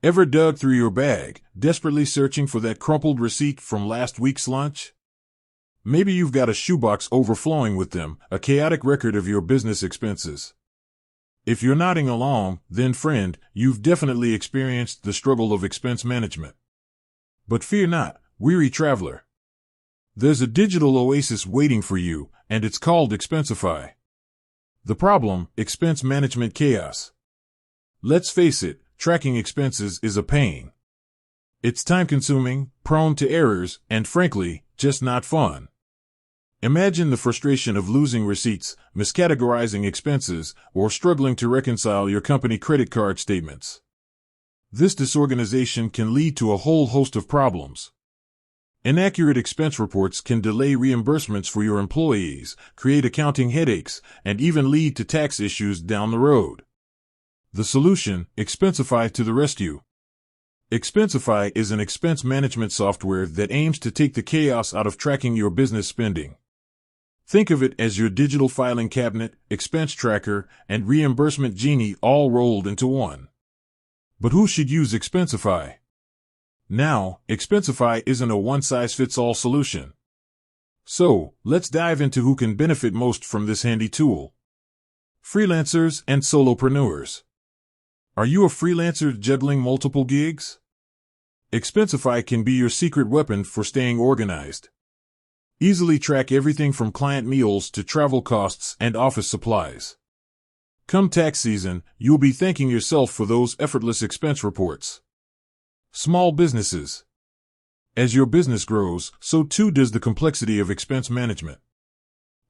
Ever dug through your bag, desperately searching for that crumpled receipt from last week's lunch? Maybe you've got a shoebox overflowing with them, a chaotic record of your business expenses. If you're nodding along, then friend, you've definitely experienced the struggle of expense management. But fear not, weary traveler. There's a digital oasis waiting for you, and it's called Expensify. The problem: expense management chaos. Let's face it, tracking expenses is a pain. It's time-consuming, prone to errors, and frankly, just not fun. Imagine the frustration of losing receipts, miscategorizing expenses, or struggling to reconcile your company credit card statements. This disorganization can lead to a whole host of problems. Inaccurate expense reports can delay reimbursements for your employees, create accounting headaches, and even lead to tax issues down the road. The solution: Expensify to the rescue. Expensify is an expense management software that aims to take the chaos out of tracking your business spending. Think of it as your digital filing cabinet, expense tracker, and reimbursement genie all rolled into one. But who should use Expensify? Now, Expensify isn't a one-size-fits-all solution. So, let's dive into who can benefit most from this handy tool. Freelancers and solopreneurs. Are you a freelancer juggling multiple gigs? Expensify can be your secret weapon for staying organized. Easily track everything from client meals to travel costs and office supplies. Come tax season, you'll be thanking yourself for those effortless expense reports. Small businesses. As your business grows, so too does the complexity of expense management.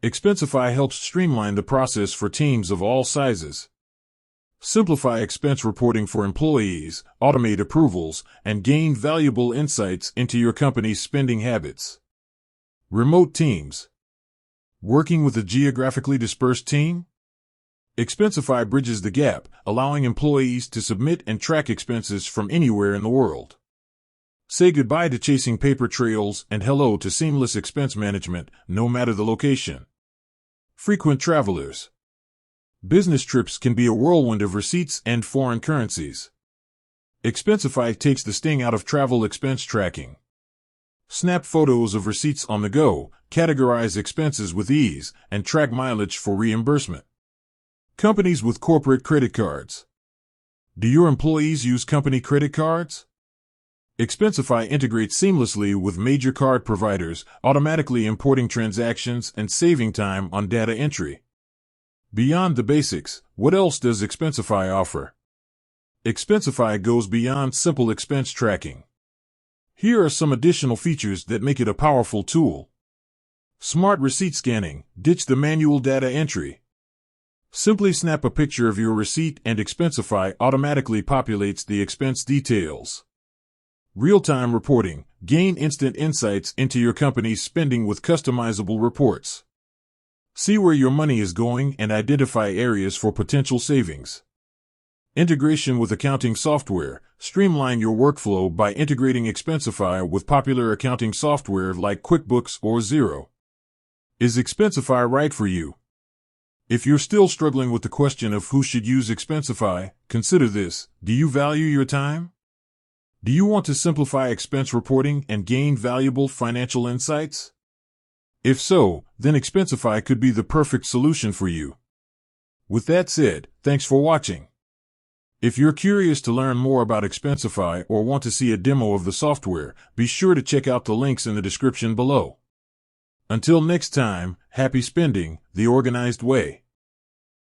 Expensify helps streamline the process for teams of all sizes. Simplify expense reporting for employees, automate approvals, and gain valuable insights into your company's spending habits. Remote teams. Working with a geographically dispersed team? Expensify bridges the gap, allowing employees to submit and track expenses from anywhere in the world. Say goodbye to chasing paper trails and hello to seamless expense management, no matter the location. Frequent travelers. Business trips can be a whirlwind of receipts and foreign currencies. Expensify takes the sting out of travel expense tracking. Snap photos of receipts on the go, categorize expenses with ease, and track mileage for reimbursement. Companies with corporate credit cards. Do your employees use company credit cards? Expensify integrates seamlessly with major card providers, automatically importing transactions and saving time on data entry. Beyond the basics, what else does Expensify offer? Expensify goes beyond simple expense tracking. Here are some additional features that make it a powerful tool. Smart receipt scanning. Ditch the manual data entry. Simply snap a picture of your receipt and Expensify automatically populates the expense details. Real-time reporting. Gain instant insights into your company's spending with customizable reports. See where your money is going and identify areas for potential savings. Integration with accounting software. Streamline your workflow by integrating Expensify with popular accounting software like QuickBooks or Xero. Is Expensify right for you? If you're still struggling with the question of who should use Expensify, consider this: do you value your time? Do you want to simplify expense reporting and gain valuable financial insights? If so, then Expensify could be the perfect solution for you. With that said, thanks for watching. If you're curious to learn more about Expensify or want to see a demo of the software, be sure to check out the links in the description below. Until next time, happy spending the organized way.